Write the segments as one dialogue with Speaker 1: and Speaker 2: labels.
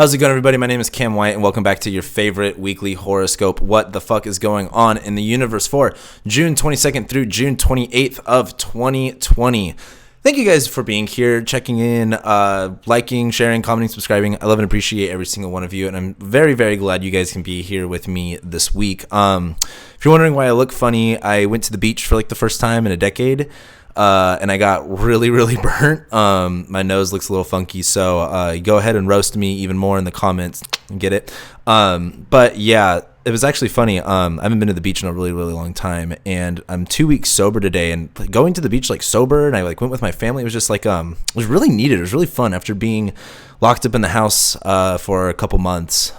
Speaker 1: How's it going, everybody? My name is Cam White, and welcome back to your favorite weekly horoscope. What the fuck is going on in the universe for June 22nd through June 28th of 2020? Thank you guys for being here, checking in, liking, sharing, commenting, subscribing. I love and appreciate every single one of you, and I'm very, very glad you guys can be here with me this week. If you're wondering why I look funny, I went to the beach for like the first time in a decade. And I got really, really burnt. My nose looks a little funky, so go ahead and roast me even more in the comments. Get it? But yeah, it was actually funny. I haven't been to the beach in a really, really long time, and I'm 2 weeks sober today. And going to the beach like sober, and I like went with my family. It was just like it was really needed. It was really fun after being locked up in the house for a couple months.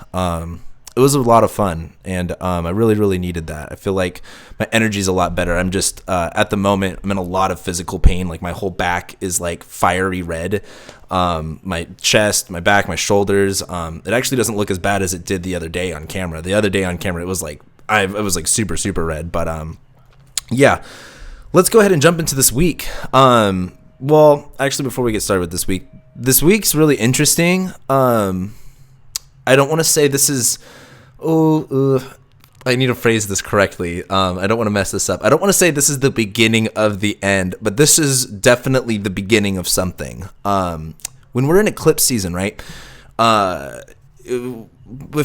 Speaker 1: It was a lot of fun, and I really, really needed that. I feel like my energy is a lot better. I'm just, at the moment, I'm in a lot of physical pain. Like, my whole back is, like, fiery red. My chest, my back, my shoulders. It actually doesn't look as bad as it did the other day on camera. The other day on camera, it was, like, super, super red. But, yeah. Let's go ahead and jump into this week. Well, actually, before we get started with this week's really interesting. I don't want to say this is... I need to phrase this correctly. I don't want to mess this up. I don't want to say this is the beginning of the end, but this is definitely the beginning of something. When we're in eclipse season, right? If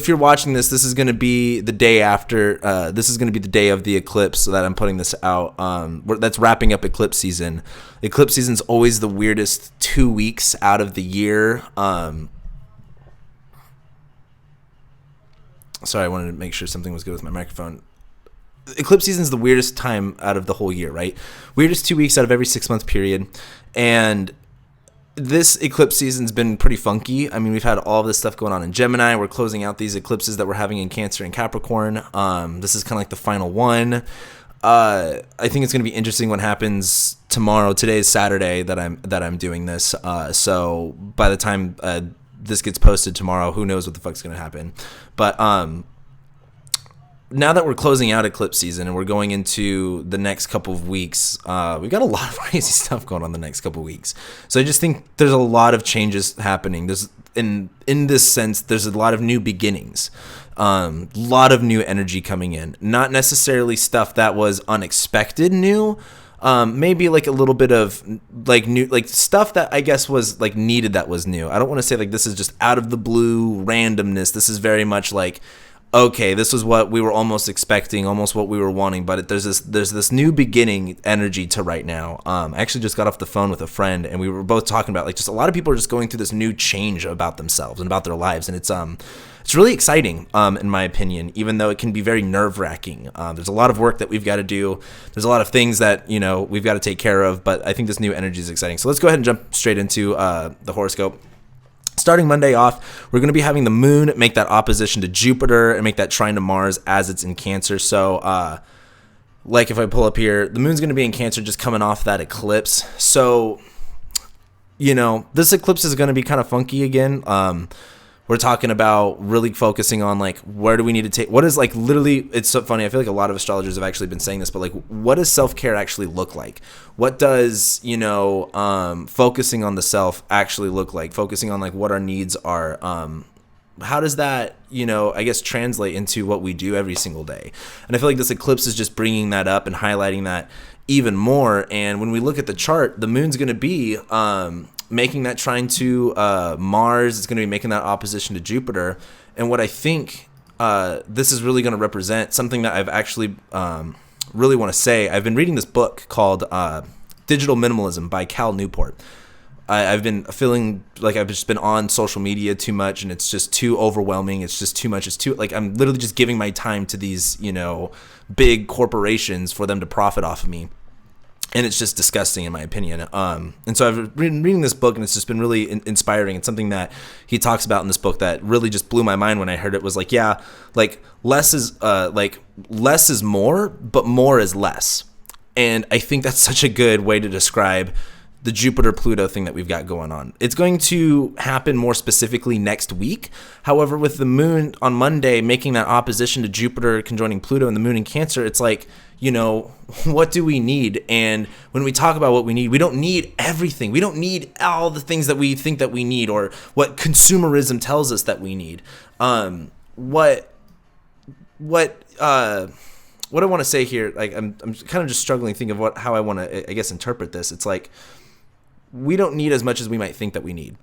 Speaker 1: you're watching this, this is going to be the day after. This is going to be the day of the eclipse that I'm putting this out. That's wrapping up eclipse season. Eclipse season is always the weirdest 2 weeks out of the year. Sorry, I wanted to make sure something was good with my microphone. Eclipse season is the weirdest time out of the whole year, right? Weirdest 2 weeks out of every 6 month period. And this eclipse season's been pretty funky. I mean, we've had all this stuff going on in Gemini. We're closing out these eclipses that we're having in Cancer and Capricorn. This is kind of like the final one. I think it's going to be interesting what happens tomorrow. Today is Saturday that I'm doing this. So by the time this gets posted tomorrow, who knows what the fuck's going to happen. But now that we're closing out eclipse season and we're going into the next couple of weeks, we've got a lot of crazy stuff going on the next couple of weeks. So I just think there's a lot of changes happening. There's in this sense, there's a lot of new beginnings, a lot of new energy coming in. Not necessarily stuff that was unexpected new. Maybe like a little bit of like new, like stuff that I guess was like needed that was new. I don't want to say like this is just out of the blue randomness. This is very much like, okay, this was what we were almost expecting, almost what we were wanting, but there's this new beginning energy to right now. I actually just got off the phone with a friend, and we were both talking about like just a lot of people are just going through this new change about themselves and about their lives, and it's really exciting, in my opinion, even though it can be very nerve-wracking. There's a lot of work that we've got to do. There's a lot of things that, we've got to take care of, but I think this new energy is exciting. So let's go ahead and jump straight into the horoscope. Starting Monday off, we're going to be having the moon make that opposition to Jupiter and make that trine to Mars as it's in Cancer. So, like if I pull up here, the moon's going to be in Cancer just coming off that eclipse. So, this eclipse is going to be kind of funky again. We're talking about really focusing on like where do we need to take, what is like literally, it's so funny, I feel like a lot of astrologers have actually been saying this, but like what does self-care actually look like? What does focusing on the self actually look like? Focusing on like what our needs are, how does that I guess translate into what we do every single day? And I feel like this eclipse is just bringing that up and highlighting that even more. And when we look at the chart, the moon's going to be making that trine to Mars. It's going to be making that opposition to Jupiter. And what I think this is really going to represent, something that I've actually really want to say, I've been reading this book called Digital Minimalism by Cal Newport. I've been feeling like I've just been on social media too much, and it's just too overwhelming. It's just too much. It's too, like, I'm literally just giving my time to these, big corporations for them to profit off of me. And it's just disgusting, in my opinion. And so I've been reading this book, and it's just been really inspiring. And something that he talks about in this book that really just blew my mind when I heard it was like, yeah, like less is more, but more is less. And I think that's such a good way to describe the Jupiter-Pluto thing that we've got going on. It's going to happen more specifically next week. However, with the moon on Monday making that opposition to Jupiter conjoining Pluto and the moon in Cancer, it's like, what do we need? And when we talk about what we need, we don't need everything. We don't need all the things that we think that we need or what consumerism tells us that we need. What I want to say here, like I'm kind of just struggling to think of how I want to, I guess, interpret this. It's like, we don't need as much as we might think that we need.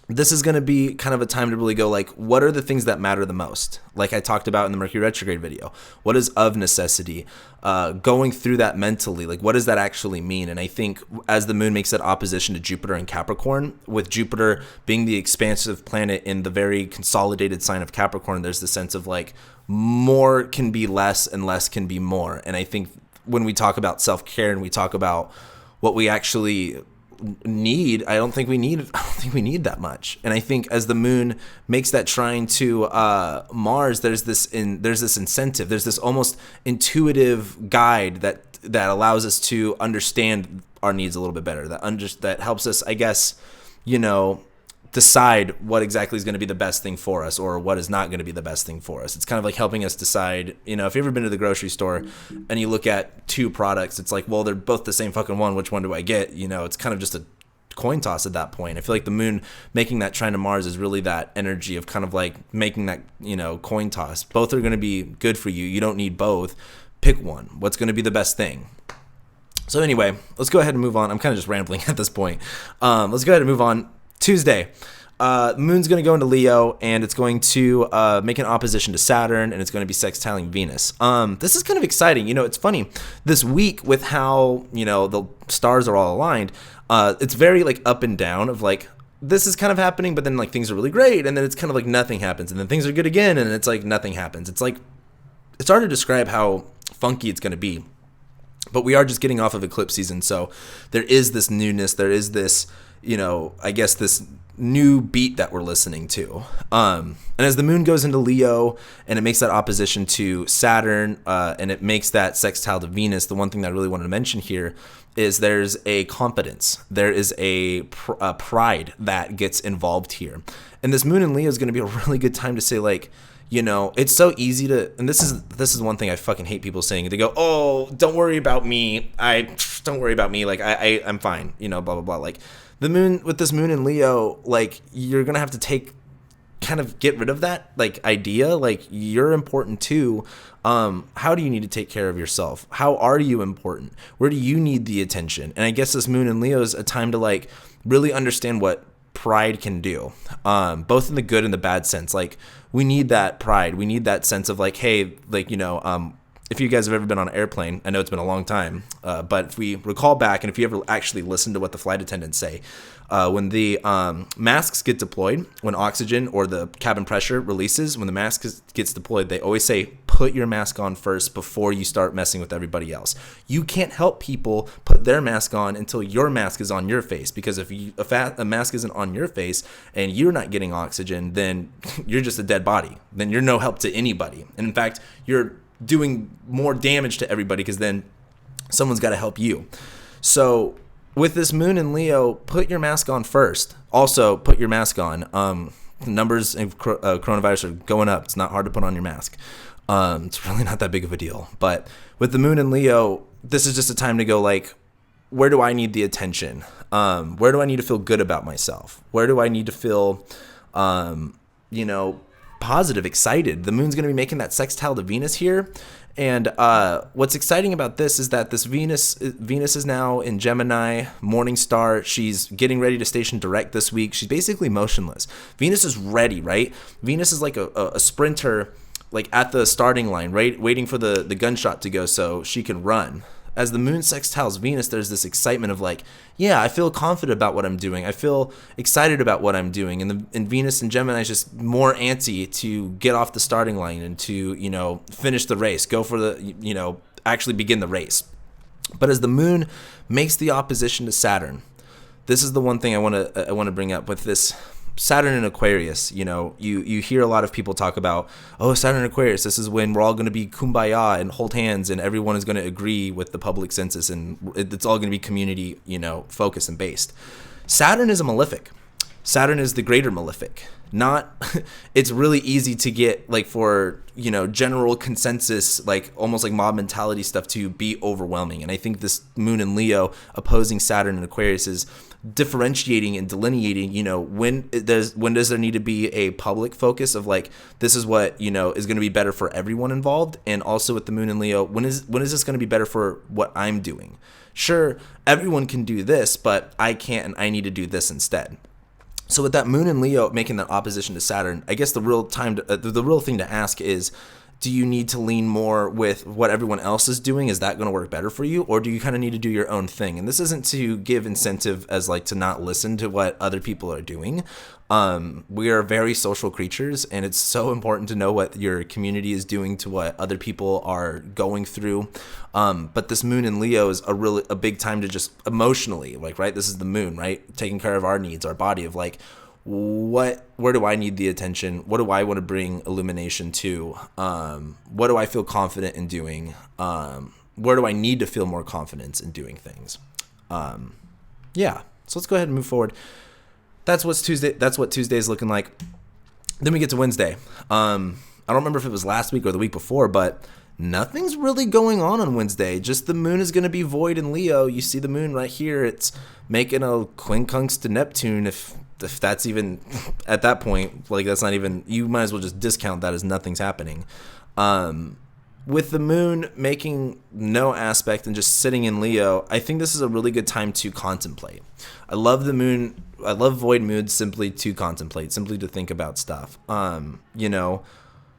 Speaker 1: This is going to be kind of a time to really go like, what are the things that matter the most? Like I talked about in the Mercury retrograde video, what is of necessity? Going through that mentally, like what does that actually mean? And I think as the moon makes that opposition to Jupiter and Capricorn, with Jupiter being the expansive planet in the very consolidated sign of Capricorn, there's the sense of like more can be less and less can be more. And I think when we talk about self-care and we talk about what we actually need, I don't think we need that much. And I think as the moon makes that trine to Mars, there's this incentive, there's this almost intuitive guide that allows us to understand our needs a little bit better, that helps us, I guess, decide what exactly is going to be the best thing for us or what is not going to be the best thing for us. It's kind of like helping us decide, if you've ever been to the grocery store and you look at two products, it's like, well, they're both the same fucking one. Which one do I get? It's kind of just a coin toss at that point. I feel like the moon making that trine to Mars is really that energy of kind of like making that, coin toss. Both are going to be good for you. You don't need both. Pick one. What's going to be the best thing? So anyway, let's go ahead and move on. I'm kind of just rambling at this point. Let's go ahead and move on. Tuesday, moon's going to go into Leo, and it's going to make an opposition to Saturn, and it's going to be sextiling Venus. This is kind of exciting. It's funny. This week with how, the stars are all aligned, it's very like up and down of like, this is kind of happening, but then like things are really great, and then it's kind of like nothing happens, and then things are good again, and it's like nothing happens. It's like, it's hard to describe how funky it's going to be. But we are just getting off of eclipse season, so there is this newness, there is this, I guess this new beat that we're listening to. And as the moon goes into Leo and it makes that opposition to Saturn, and it makes that sextile to Venus, the one thing that I really wanted to mention here is there's a confidence, there is a pride that gets involved here. And this moon in Leo is going to be a really good time to say like, it's so easy to, and this is one thing I fucking hate people saying. They go, oh, don't worry about me. Don't worry about me. Like I'm fine, blah, blah, blah. Like the moon, with this moon in Leo, like you're going to have to kind of get rid of that like idea. Like you're important too. How do you need to take care of yourself? How are you important? Where do you need the attention? And I guess this moon in Leo is a time to like really understand what pride can do, both in the good and the bad sense. Like we need that pride. We need that sense of like, hey, like, if you guys have ever been on an airplane, I know it's been a long time, but if we recall back and if you ever actually listen to what the flight attendants say, when the masks get deployed, when oxygen or the cabin pressure releases, when the mask gets deployed, they always say, put your mask on first before you start messing with everybody else. You can't help people put their mask on until your mask is on your face, because if a mask isn't on your face and you're not getting oxygen, then you're just a dead body. Then you're no help to anybody. And in fact, you're doing more damage to everybody because then someone's got to help you. So with this moon in Leo, put your mask on first. Also, put your mask on. The numbers of coronavirus are going up. It's not hard to put on your mask. It's really not that big of a deal. But with the moon in Leo, this is just a time to go like, where do I need the attention? Where do I need to feel good about myself? Where do I need to feel, positive, excited? The moon's going to be making that sextile to Venus here. And what's exciting about this is that this Venus is now in Gemini, morning star. She's getting ready to station direct this week. She's basically motionless. Venus is ready, right? Venus is like a sprinter, like at the starting line, right? Waiting for the gunshot to go so she can run. As the moon sextiles Venus, there's this excitement of like, yeah, I feel confident about what I'm doing. I feel excited about what I'm doing. And Venus and Gemini is just more antsy to get off the starting line and to, finish the race, go for the, actually begin the race. But as the moon makes the opposition to Saturn, this is the one thing I want to bring up with this Saturn in Aquarius, you hear a lot of people talk about, oh, Saturn in Aquarius, this is when we're all going to be kumbaya and hold hands and everyone is going to agree with the public census and it's all going to be community, focused and based. Saturn is a malefic. Saturn is the greater malefic. It's really easy to get for general consensus, almost like mob mentality stuff to be overwhelming. And I think this moon in Leo opposing Saturn in Aquarius is differentiating and delineating, when does there need to be a public focus of this is what, is going to be better for everyone involved. And also with the moon in Leo, when is this going to be better for what I'm doing? Sure, everyone can do this, but I can't, and I need to do this instead. So with that moon in Leo making that opposition to Saturn, I guess the real thing to ask is, do you need to lean more with what everyone else is doing? Is that going to work better for you? Or do you kind of need to do your own thing? And this isn't to give incentive as to not listen to what other people are doing. We are very social creatures, and it's so important to know what your community is doing to what other people are going through. But this moon in Leo is a big time to just emotionally, right? This is the moon, right? Taking care of our needs, our body of where do I need the attention? What do I want to bring illumination to? What do I feel confident in doing? Where do I need to feel more confidence in doing things? So let's go ahead and move forward. That's what Tuesday is looking like. Then we get to Wednesday. I don't remember if it was last week or the week before, but nothing's really going on Wednesday. Just the moon is going to be void in Leo. You see the moon right here. It's making a quincunx to Neptune. If that's even at that point, that's not even, you might as well just discount that as nothing's happening. With the moon making no aspect and just sitting in Leo, I think this is a really good time to contemplate. I love the moon. I love void moods simply to contemplate, simply to think about stuff.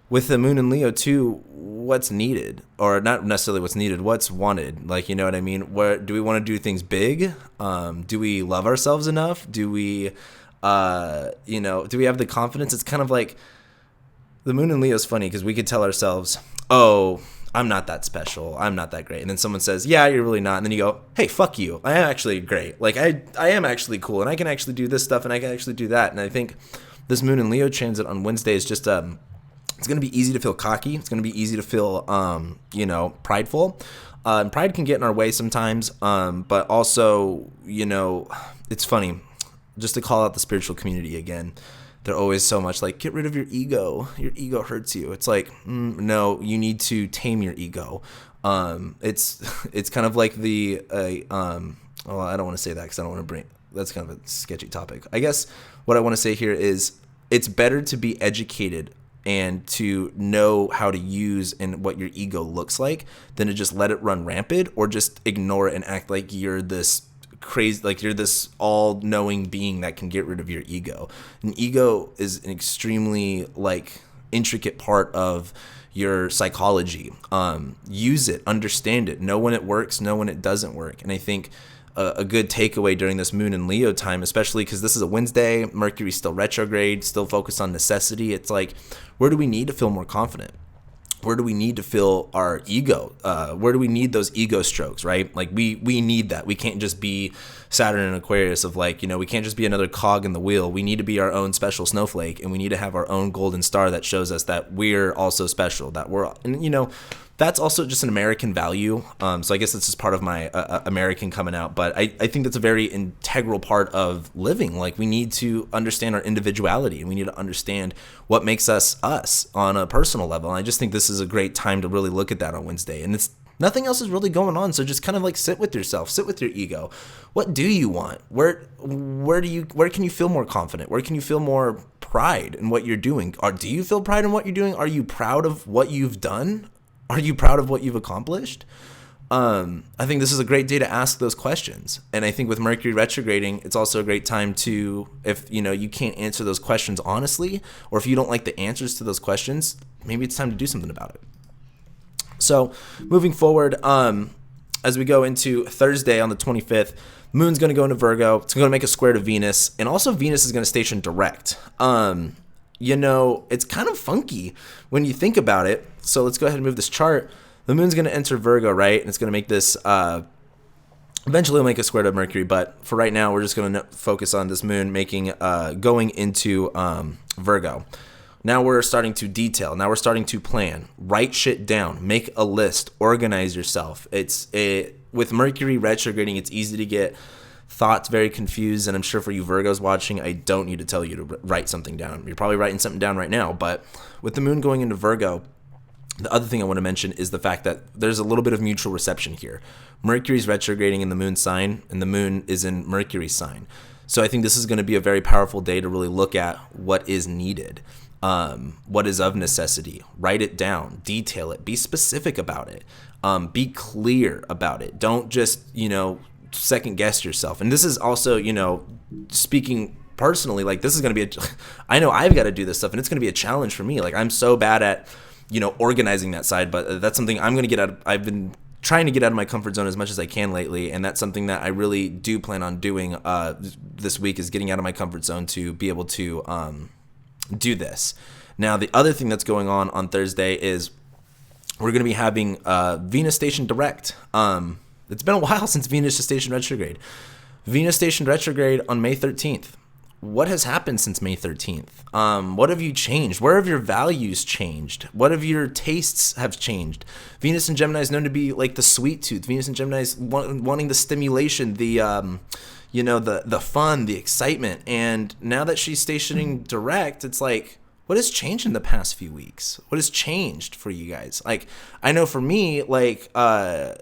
Speaker 1: With the moon in Leo too, what's needed, or not necessarily what's needed, what's wanted. You know what I mean? Where do we want to do things big? Do we love ourselves enough? Do we, do we have the confidence? It's kind of like the moon in Leo is funny because we could tell ourselves, oh, I'm not that special, I'm not that great. And then someone says, yeah, you're really not. And then you go, hey, fuck you. I am actually great. I am actually cool, and I can actually do this stuff, and I can actually do that. And I think this moon in Leo transit on Wednesday is just, it's going to be easy to feel cocky. It's going to be easy to feel, prideful. Pride can get in our way sometimes. But also, it's funny just to call out the spiritual community again. They're always so much get rid of your ego. Your ego hurts you. It's no, you need to tame your ego. It's kind of like I don't want to say that because I don't want to that's kind of a sketchy topic. I guess what I want to say here is it's better to be educated and to know how to use and what your ego looks like than to just let it run rampant or just ignore it and act like you're this crazy, you're this all-knowing being that can get rid of your ego. An ego is an extremely intricate part of your psychology. Use it, understand it, know when it works, know when it doesn't work. And I think a good takeaway during this moon in Leo time, especially because this is a Wednesday, Mercury's still retrograde, still focused on necessity. It's where do we need to feel more confident? Where do we need to feel our ego? Where do we need those ego strokes, right? We need that. We can't just be Saturn and Aquarius of we can't just be another cog in the wheel. We need to be our own special snowflake, and we need to have our own golden star that shows us that we're also special, that we're, and that's also just an American value. So I guess this is part of my American coming out, but I think that's a very integral part of living. We need to understand our individuality, and we need to understand what makes us us on a personal level. And I just think this is a great time to really look at that on Wednesday. And it's nothing else is really going on. So just kind of sit with yourself, sit with your ego. What do you want? Where can you feel more confident? Where can you feel more pride in what you're doing? Or do you feel pride in what you're doing? Are you proud of what you've done? Are you proud of what you've accomplished? I think this is a great day to ask those questions. And I think with Mercury retrograding, it's also a great time to, if you can't answer those questions honestly, or if you don't like the answers to those questions, maybe it's time to do something about it. So moving forward, as we go into Thursday on the 25th, Moon's going to go into Virgo. It's going to make a square to Venus. And also Venus is going to station direct. It's kind of funky when you think about it. So let's go ahead and move this chart. The moon's going to enter Virgo, right? And it's going to make this Eventually we'll make a square to Mercury, but for right now, we're just going to focus on this moon going into Virgo. Now we're starting to detail. Now we're starting to plan. Write shit down. Make a list. Organize yourself. With Mercury retrograding, it's easy to get thoughts very confused, and I'm sure for you Virgos watching, I don't need to tell you to write something down. You're probably writing something down right now, but with the moon going into Virgo, the other thing I want to mention is the fact that there's a little bit of mutual reception here. Mercury's retrograding in the moon sign, and the moon is in Mercury's sign. So I think this is going to be a very powerful day to really look at what is needed, what is of necessity. Write it down, detail it, be specific about it, be clear about it. Don't just, second guess yourself. And this is also, speaking personally, like this is going to be I know I've got to do this stuff, and it's going to be a challenge for me. Like I'm so bad at organizing that side, but that's something I'm going to get out of. I've been trying to get out of my comfort zone as much as I can lately, and that's something that I really do plan on doing this week, is getting out of my comfort zone to be able to do this. Now, the other thing that's going on Thursday is we're going to be having Venus station direct. It's been a while since Venus station retrograde. Venus station retrograde on May 13th. What has happened since May 13th? What have you changed? Where have your values changed? What have your tastes have changed? Venus in Gemini is known to be like the sweet tooth. Venus in Gemini is wanting the stimulation, the fun, the excitement. And now that she's stationing direct, it's like, what has changed in the past few weeks? What has changed for you guys? Like, I know for me, I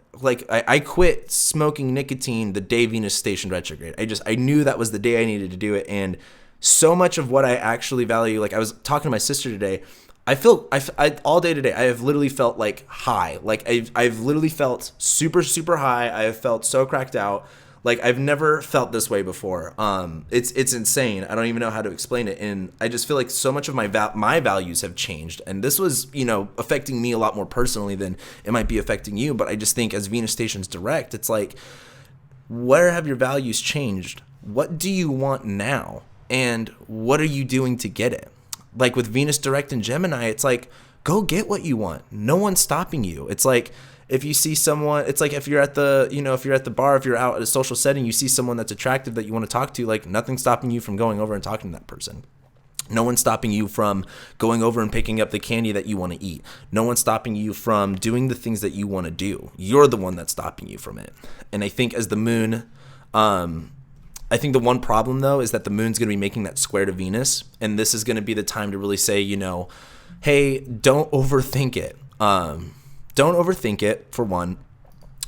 Speaker 1: quit smoking nicotine the day Venus stationed retrograde. I knew that was the day I needed to do it. And so much of what I actually value, like I was talking to my sister today, I all day today, I have literally felt like high. Like I've literally felt super, super high. I have felt so cracked out. Like I've never felt this way before. It's insane. I don't even know how to explain it. And I just feel like so much of my values have changed. And this was, affecting me a lot more personally than it might be affecting you. But I just think as Venus stations direct, it's like, where have your values changed? What do you want now? And what are you doing to get it? Like with Venus direct in Gemini, it's like, go get what you want. No one's stopping you. It's like, if you see someone, it's like if you're at the bar, if you're out at a social setting, you see someone that's attractive that you want to talk to, like nothing's stopping you from going over and talking to that person. No one's stopping you from going over and picking up the candy that you want to eat. No one's stopping you from doing the things that you want to do. You're the one that's stopping you from it. And I think as the moon, I think the one problem though is that the moon's going to be making that square to Venus. And this is going to be the time to really say, hey, don't overthink it. Don't overthink it, for one.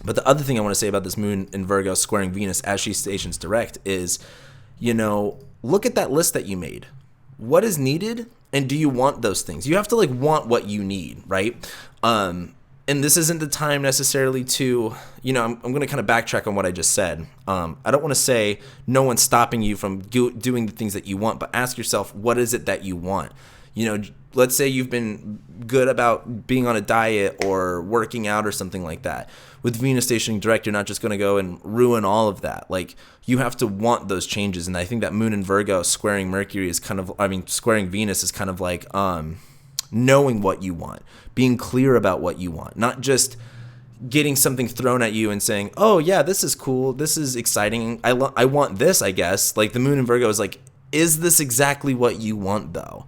Speaker 1: But the other thing I want to say about this moon in Virgo squaring Venus as she stations direct is, look at that list that you made. What is needed, and do you want those things? You have to want what you need, right? And this isn't the time necessarily to, I'm going to kind of backtrack on what I just said. I don't want to say no one's stopping you from doing the things that you want, but ask yourself, what is it that you want? Let's say you've been good about being on a diet or working out or something like that. With Venus stationing direct, you're not just going to go and ruin all of that. Like, you have to want those changes. And I think that moon in Virgo squaring Mercury is squaring Venus is kind of like knowing what you want, being clear about what you want, not just getting something thrown at you and saying, oh yeah, this is cool, this is exciting, I want this, I guess. Like the moon in Virgo is like, is this exactly what you want though?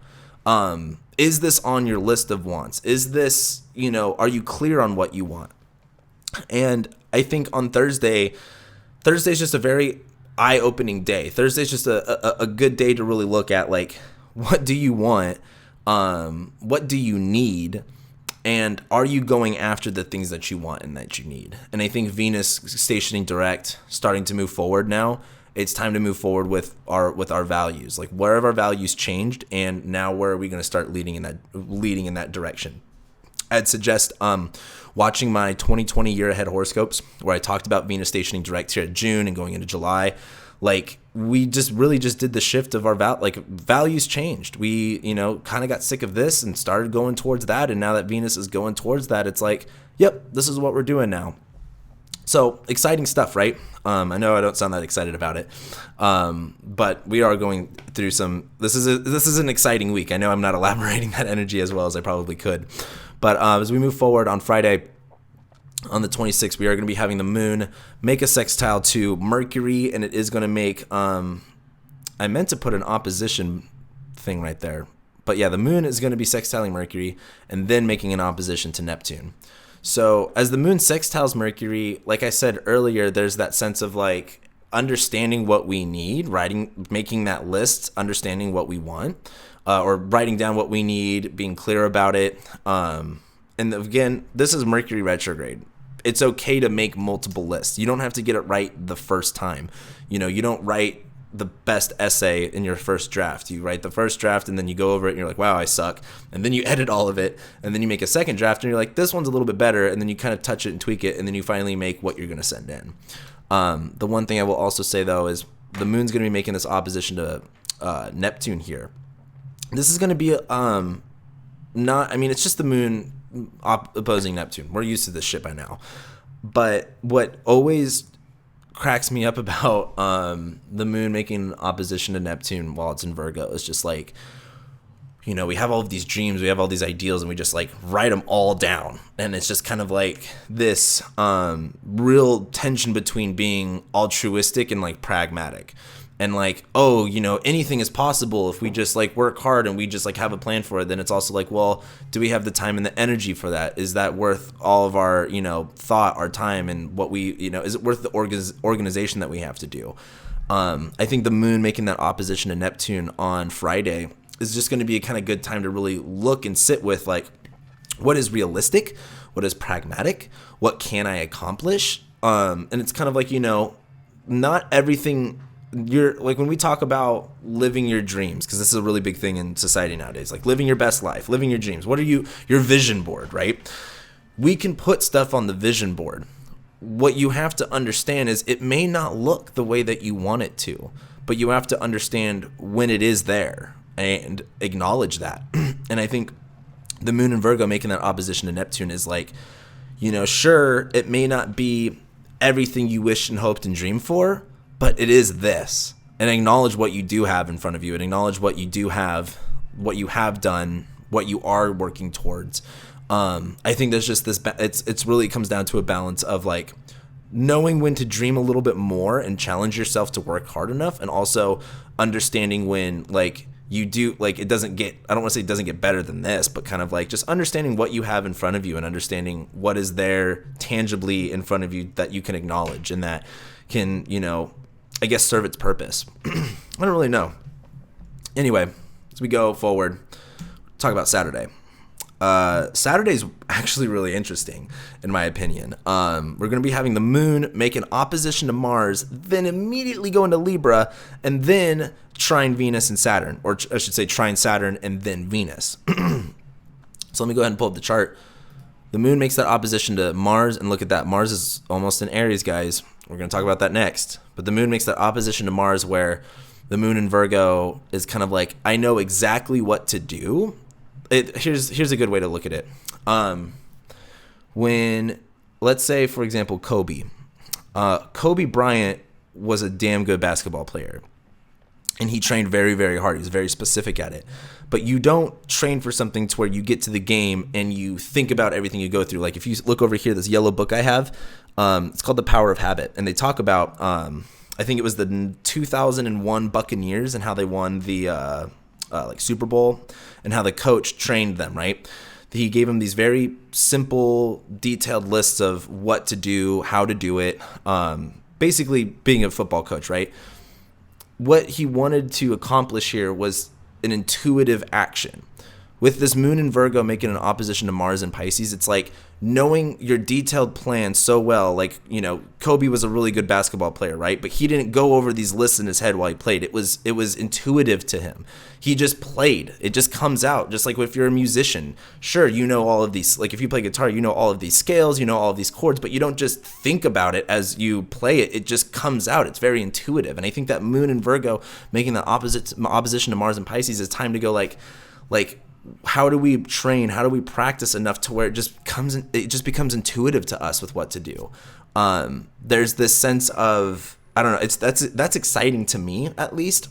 Speaker 1: Is this on your list of wants? Is this, are you clear on what you want? And I think on Thursday's just a very eye-opening day. Thursday's just a good day to really look at, like, what do you want? What do you need? And are you going after the things that you want and that you need? And I think Venus stationing direct, starting to move forward now. It's time to move forward with our values. Like, where have our values changed, and now where are we going to start leading in that direction? I'd suggest watching my 2020 year ahead horoscopes, where I talked about Venus stationing direct here at June and going into July. Like, we just did the shift of our values changed. We kind of got sick of this and started going towards that, and now that Venus is going towards that, it's like, yep, this is what we're doing now. So exciting stuff, right? I know I don't sound that excited about it, but we are going through some. This is an exciting week. I know I'm not elaborating that energy as well as I probably could, but as we move forward on Friday, on the 26th, we are going to be having the moon make a sextile to Mercury, and it is going to make, I meant to put an opposition thing right there. But yeah, the moon is going to be sextiling Mercury and then making an opposition to Neptune. So as the moon sextiles Mercury, like I said earlier, there's that sense of like understanding what we need, making that list, understanding what we want, or writing down what we need, being clear about it. And again, this is Mercury retrograde. It's okay to make multiple lists. You don't have to get it right the first time. You don't write the best essay in your first draft. You write the first draft and then you go over it and you're like, wow, I suck. And then you edit all of it. And then you make a second draft and you're like, this one's a little bit better. And then you kind of touch it and tweak it. And then you finally make what you're going to send in. The one thing I will also say though, is the moon's going to be making this opposition to Neptune here. This is going to be, it's just the moon opposing Neptune. We're used to this shit by now. But what always cracks me up about the moon making opposition to Neptune while it's in Virgo is just like, we have all of these dreams, we have all these ideals, and we just like write them all down. And it's just kind of like this real tension between being altruistic and like pragmatic. And like, anything is possible if we just like work hard and we just like have a plan for it. Then it's also like, well, do we have the time and the energy for that? Is that worth all of our, thought, our time, and what we, is it worth the organization that we have to do? I think the moon making that opposition to Neptune on Friday is just going to be a kind of good time to really look and sit with like, what is realistic? What is pragmatic? What can I accomplish? And it's kind of like, not everything. You're like, when we talk about living your dreams, because this is a really big thing in society nowadays, like living your best life, living your dreams. What are your vision board, right? We can put stuff on the vision board. What you have to understand is it may not look the way that you want it to, but you have to understand when it is there and acknowledge that. And I think the moon in Virgo making that opposition to Neptune is like, sure, it may not be everything you wished and hoped and dreamed for, but it is this. And acknowledge what you do have in front of you, and acknowledge what you do have, what you have done, what you are working towards. I think there's just this, it's really comes down to a balance of like knowing when to dream a little bit more and challenge yourself to work hard enough, and also understanding when like you do, like it doesn't get, I don't want to say it doesn't get better than this, but kind of like just understanding what you have in front of you and understanding what is there tangibly in front of you that you can acknowledge and that can, I guess, serve its purpose. I don't really know. Anyway, as we go forward, talk about Saturday. Saturday's actually really interesting, in my opinion. We're going to be having the moon make an opposition to Mars, then immediately go into Libra, and then trine Venus and Saturn, or I should say trine Saturn and then Venus. So let me go ahead and pull up the chart. The moon makes that opposition to Mars, and look at that. Mars is almost in Aries, guys. We're going to talk about that next. But the moon makes that opposition to Mars, where the moon in Virgo is kind of like, I know exactly what to do. Here's a good way to look at it. When, let's say, for example, Kobe Bryant was a damn good basketball player, and he trained very, very hard. He was very specific at it. But you don't train for something to where you get to the game and you think about everything you go through. Like if you look over here, this yellow book I have, it's called The Power of Habit. And they talk about, I think it was the 2001 Buccaneers and how they won the like Super Bowl, and how the coach trained them, right? He gave them these very simple, detailed lists of what to do, how to do it. Basically being a football coach, right? What he wanted to accomplish here was an intuitive action. With this moon in Virgo making an opposition to Mars in Pisces, it's like knowing your detailed plan so well. Like, Kobe was a really good basketball player, right? But he didn't go over these lists in his head while he played. It was intuitive to him. He just played. It just comes out. Just like if you're a musician, sure, all of these, like if you play guitar, all of these scales, all of these chords, but you don't just think about it as you play it. It just comes out. It's very intuitive. And I think that moon in Virgo making the opposition to Mars in Pisces is time to go like, how do we train? How do we practice enough to where it just becomes intuitive to us with what to do? There's this sense of, I don't know, that's exciting to me, at least.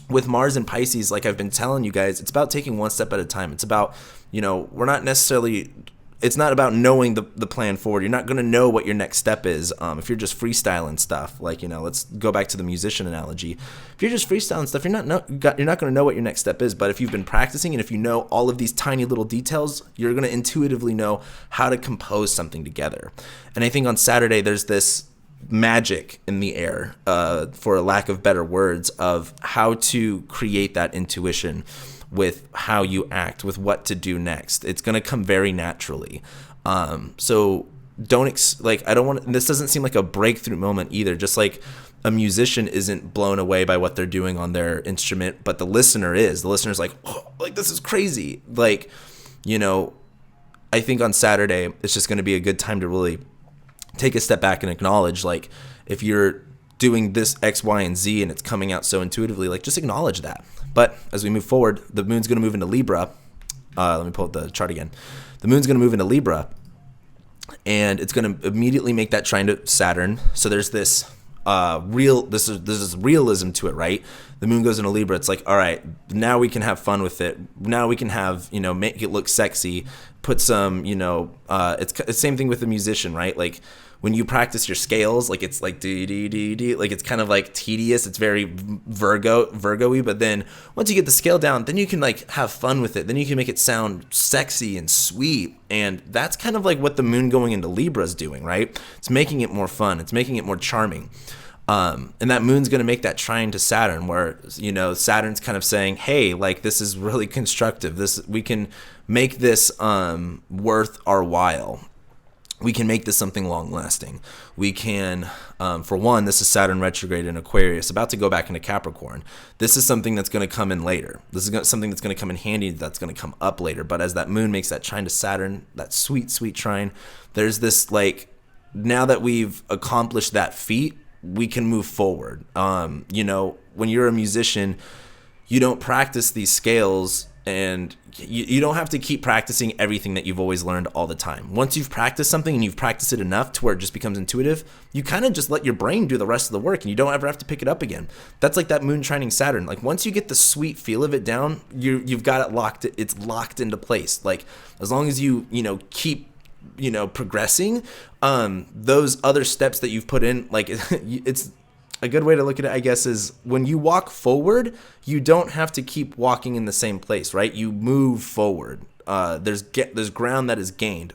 Speaker 1: With Mars and Pisces, like I've been telling you guys, it's about taking one step at a time. It's about, we're not necessarily it's not about knowing the plan forward. You're not going to know what your next step is if you're just freestyling stuff. Like, let's go back to the musician analogy. If you're just freestyling stuff, you're not going to know what your next step is. But if you've been practicing and if you know all of these tiny little details, you're going to intuitively know how to compose something together. And I think on Saturday there's this magic in the air, for a lack of better words, of how to create that intuition with how you act, with what to do next. It's going to come very naturally. So don't I don't want, this doesn't seem like a breakthrough moment either. Just like a musician isn't blown away by what they're doing on their instrument, but the listener is. The listener's like, oh, like, this is crazy. Like, I think on Saturday, it's just going to be a good time to really take a step back and acknowledge, like, if you're doing this X, Y, and Z and it's coming out so intuitively, like, just acknowledge that. But as we move forward, the moon's going to move into Libra. Let me pull up the chart again. The moon's going to move into Libra, and it's going to immediately make that trine to Saturn. So there's this this is realism to it, right? The moon goes into Libra. It's like, all right, now we can have fun with it. Now we can have, make it look sexy. Put some, it's the same thing with the musician, right? Like, when you practice your scales, like, it's like D, like, it's kind of like tedious. It's very Virgo-y. But then once you get the scale down, then you can, like, have fun with it. Then you can make it sound sexy and sweet. And that's kind of like what the moon going into Libra is doing, right? It's making it more fun. It's making it more charming. And that moon's going to make that trine to Saturn, where, Saturn's kind of saying, hey, like, this is really constructive. We can make this worth our while. We can make this something long-lasting. We can, for one, this is Saturn retrograde in Aquarius, about to go back into Capricorn. This is something that's going to come in later. This is something that's going to come in handy, that's going to come up later. But as that moon makes that trine to Saturn, that sweet, sweet trine, there's this, like, now that we've accomplished that feat, we can move forward. When you're a musician, you don't practice these scales, and you don't have to keep practicing everything that you've always learned all the time. Once you've practiced something and you've practiced it enough to where it just becomes intuitive, you kind of just let your brain do the rest of the work, and you don't ever have to pick it up again. That's like that moon trining Saturn. Like, once you get the sweet feel of it down, you've got it locked. It's locked into place. Like, as long as you keep progressing, those other steps that you've put in, like, it's a good way to look at it, I guess, is when you walk forward, you don't have to keep walking in the same place, right? You move forward. There's ground that is gained.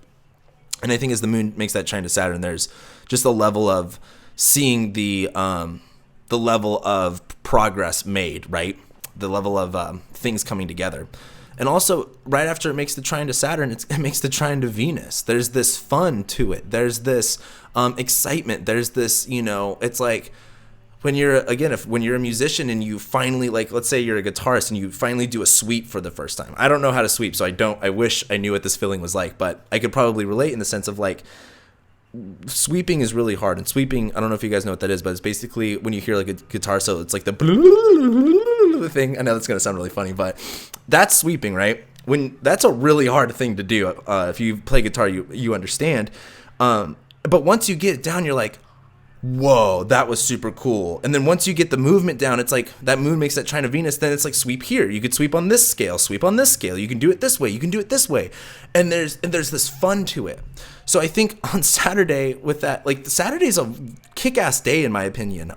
Speaker 1: And I think as the moon makes that trine to Saturn, there's just a level of seeing the level of progress made, right? The level of things coming together. And also, right after it makes the trine to Saturn, it makes the trine to Venus. There's this fun to it. There's this excitement. There's this, it's like, when you're a musician and you finally, like, let's say you're a guitarist and you finally do a sweep for the first time. I don't know how to sweep, so I wish I knew what this feeling was like, but I could probably relate in the sense of, like, sweeping is really hard. And sweeping, I don't know if you guys know what that is, but it's basically when you hear, like, a guitar solo, it's like the thing. I know that's going to sound really funny, but that's sweeping, right? That's a really hard thing to do. If you play guitar, you understand. But once you get it down, you're like, whoa, that was super cool. And then once you get the movement down, it's like that moon makes that trine to Venus, then it's like, sweep here. You could sweep on this scale, sweep on this scale. You can do it this way. You can do it this way. And there's this fun to it. So I think on Saturday with that, like, the Saturday's a kick-ass day in my opinion,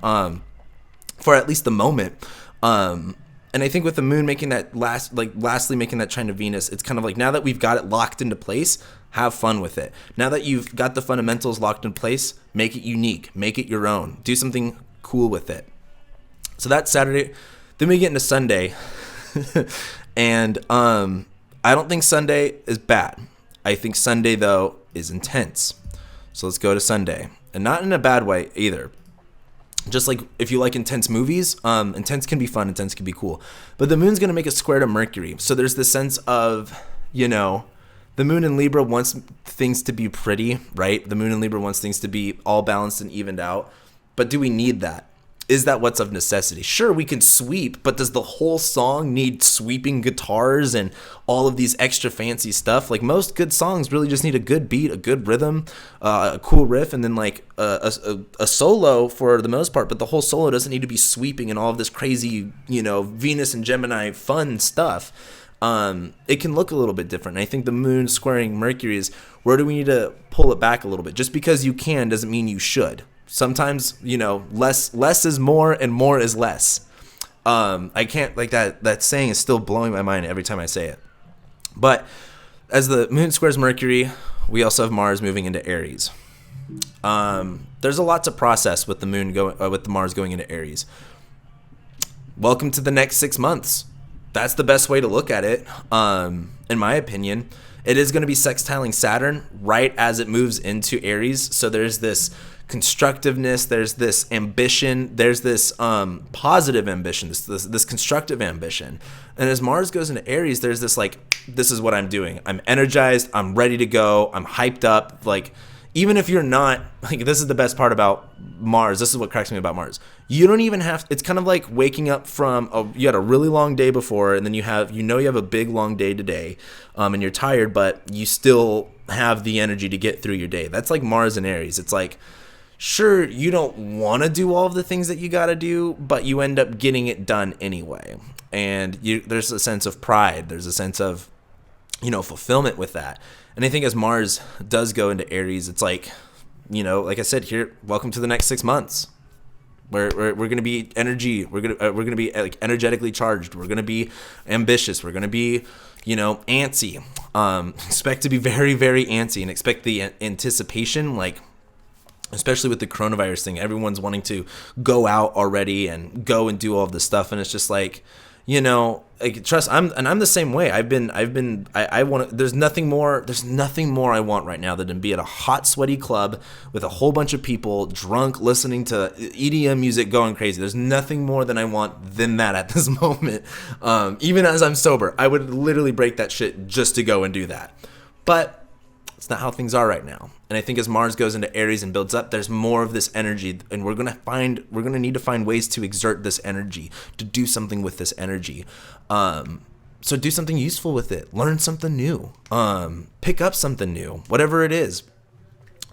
Speaker 1: for at least the moment. And I think with the moon making that lastly making that trine to Venus, it's kind of like, now that we've got it locked into place, have fun with it. Now that you've got the fundamentals locked in place, make it unique, make it your own, do something cool with it. So that's Saturday. Then we get into Sunday, and I don't think Sunday is bad. I think Sunday, though, is intense. So let's go to Sunday, and not in a bad way either. Just like if you like intense movies, intense can be fun, intense can be cool. But the moon's going to make a square to Mercury. So there's this sense of, the moon in Libra wants things to be pretty, right? The moon in Libra wants things to be all balanced and evened out. But do we need that? Is that what's of necessity? Sure, we can sweep, but does the whole song need sweeping guitars and all of these extra fancy stuff? Like, most good songs really just need a good beat, a good rhythm, a cool riff, and then, like, a solo for the most part. But the whole solo doesn't need to be sweeping and all of this crazy, Venus and Gemini fun stuff. it can look a little bit different. And I think the moon squaring Mercury is, where do we need to pull it back a little bit? Just because you can doesn't mean you should. Sometimes, less is more and more is less. I can't, like, that saying is still blowing my mind every time I say it. But as the moon squares Mercury, we also have Mars moving into Aries. There's a lot to process with the with the Mars going into Aries. Welcome to the next 6 months. That's the best way to look at it. In my opinion, it is going to be sextiling Saturn right as it moves into Aries. So there's this constructiveness, there's this ambition, there's this positive ambition, this constructive ambition. And as Mars goes into Aries, there's this, like, this is what I'm doing. I'm energized, I'm ready to go, I'm hyped up. Like, even if you're not, like, this is the best part about Mars. This is what cracks me about Mars. You don't even have, it's kind of like waking up from, you had a really long day before, and then you have a big long day today, and you're tired, but you still have the energy to get through your day. That's like Mars and Aries. It's like, sure, you don't want to do all of the things that you got to do, but you end up getting it done anyway. And there's a sense of pride. There's a sense of, fulfillment with that. And I think as Mars does go into Aries, it's like, like I said here, welcome to the next 6 months. We're going to be energy. We're going to be, like, energetically charged. We're going to be ambitious. We're going to be, antsy. Expect to be very, very antsy, and expect the anticipation, like, especially with the coronavirus thing. Everyone's wanting to go out already and go and do all of this stuff, and it's just like, like, trust. I'm the same way. I want. There's nothing more I want right now than to be at a hot, sweaty club with a whole bunch of people drunk, listening to EDM music, going crazy. There's nothing more than I want than that at this moment. Even as I'm sober, I would literally break that shit just to go and do that. But it's not how things are right now. And I think as Mars goes into Aries and builds up, there's more of this energy, and we're gonna need to find ways to exert this energy, to do something with this energy. So do something useful with it. Learn something new. Pick up something new, whatever it is.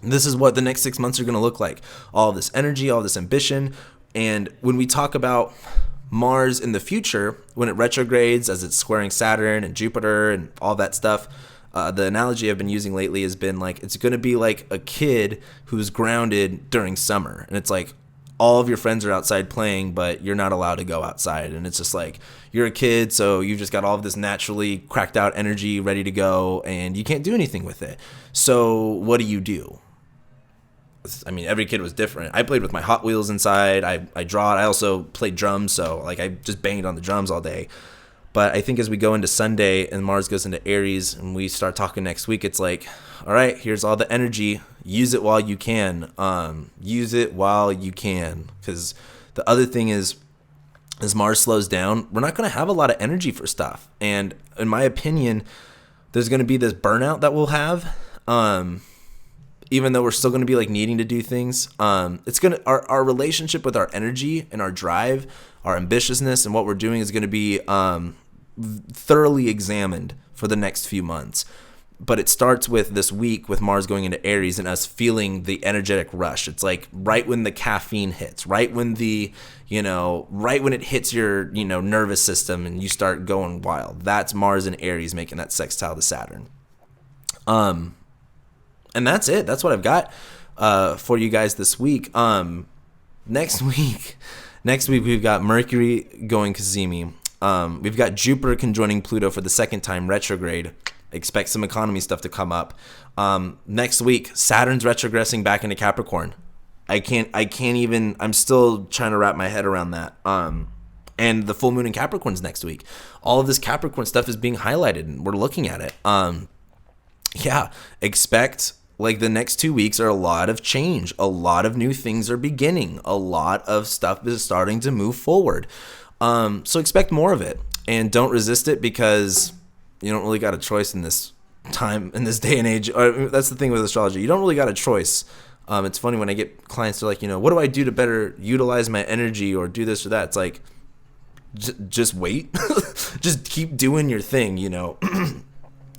Speaker 1: And this is what the next 6 months are gonna look like. All this energy, all this ambition. And when we talk about Mars in the future, when it retrogrades, as it's squaring Saturn and Jupiter and all that stuff, the analogy I've been using lately has been like, it's going to be like a kid who's grounded during summer. And it's like all of your friends are outside playing, but you're not allowed to go outside. And it's just like, you're a kid, so you've just got all of this naturally cracked out energy ready to go, and you can't do anything with it. So what do? I mean, every kid was different. I played with my Hot Wheels inside. I draw it. I also played drums, so like I just banged on the drums all day. But I think as we go into Sunday and Mars goes into Aries and we start talking next week, it's like, all right, here's all the energy. Use it while you can. Use it while you can. Because the other thing is, as Mars slows down, we're not going to have a lot of energy for stuff. And in my opinion, there's going to be this burnout that we'll have. Even though we're still going to be, like, needing to do things. It's going to, our relationship with our energy and our drive, our ambitiousness, and what we're doing is going to be thoroughly examined for the next few months. But it starts with this week with Mars going into Aries and us feeling the energetic rush. It's like right when the caffeine hits, right when right when it hits your, nervous system and you start going wild. That's Mars and Aries making that sextile to Saturn. And that's it. That's what I've got for you guys this week. Next week we've got Mercury going Cazimi. We've got Jupiter conjoining Pluto for the second time retrograde. Expect some economy stuff to come up. Next week, Saturn's retrogressing back into Capricorn. I'm still trying to wrap my head around that. And the full moon in Capricorn's next week. All of this Capricorn stuff is being highlighted and we're looking at it. Expect, like, the next 2 weeks are a lot of change. A lot of new things are beginning. A lot of stuff is starting to move forward. So expect more of it, and don't resist it, because you don't really got a choice in this time, in this day and age. That's the thing with astrology. You don't really got a choice. It's funny when I get clients, they're like, what do I do to better utilize my energy or do this or that? It's like, just wait. Just keep doing your thing,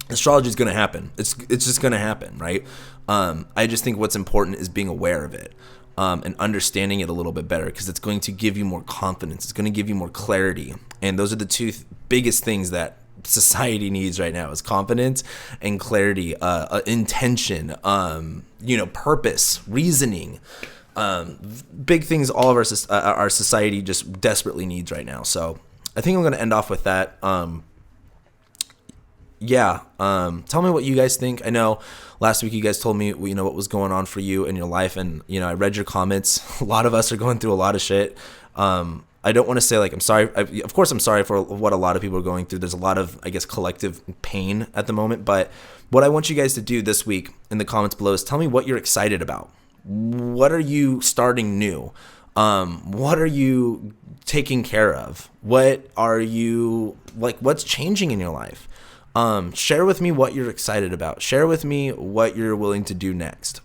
Speaker 1: Astrology is going to happen. It's just going to happen, right? I just think what's important is being aware of it. And understanding it a little bit better, because it's going to give you more confidence. It's going to give you more clarity. And those are the two biggest things that society needs right now is confidence and clarity, intention, purpose, reasoning, big things all of our society just desperately needs right now. So I think I'm going to end off with that. Tell me what you guys think. I know last week you guys told me, what was going on for you in your life, and, I read your comments. A lot of us are going through a lot of shit. I don't want to say like I'm sorry. Of course, I'm sorry for what a lot of people are going through. There's a lot of, I guess, collective pain at the moment. But what I want you guys to do this week in the comments below is tell me what you're excited about. What are you starting new? What are you taking care of? What are you what's changing in your life? Share with me what you're excited about. Share with me what you're willing to do next.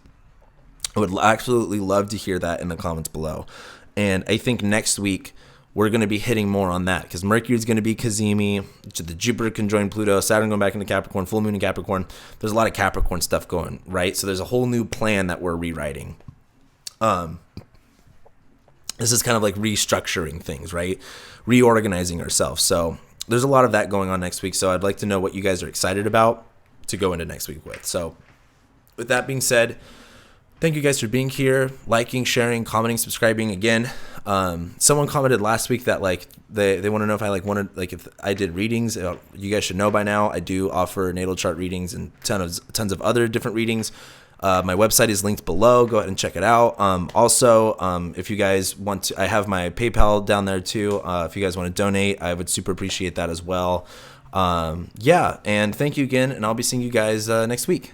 Speaker 1: I would absolutely love to hear that in the comments below. And I think next week we're going to be hitting more on that because Mercury is going to be Cazimi, the Jupiter conjoined Pluto, Saturn going back into Capricorn, full moon in Capricorn. There's a lot of Capricorn stuff going, right? So there's a whole new plan that we're rewriting. This is kind of like restructuring things, right? Reorganizing ourselves. So there's a lot of that going on next week. So I'd like to know what you guys are excited about to go into next week with. So with that being said, thank you guys for being here, liking, sharing, commenting, subscribing. Again, someone commented last week that they want to know if I if I did readings. You guys should know by now I do offer natal chart readings and tons of other different readings. My website is linked below. Go ahead and check it out. Also, if you guys want to, I have my PayPal down there too. If you guys want to donate, I would super appreciate that as well. And thank you again, and I'll be seeing you guys next week.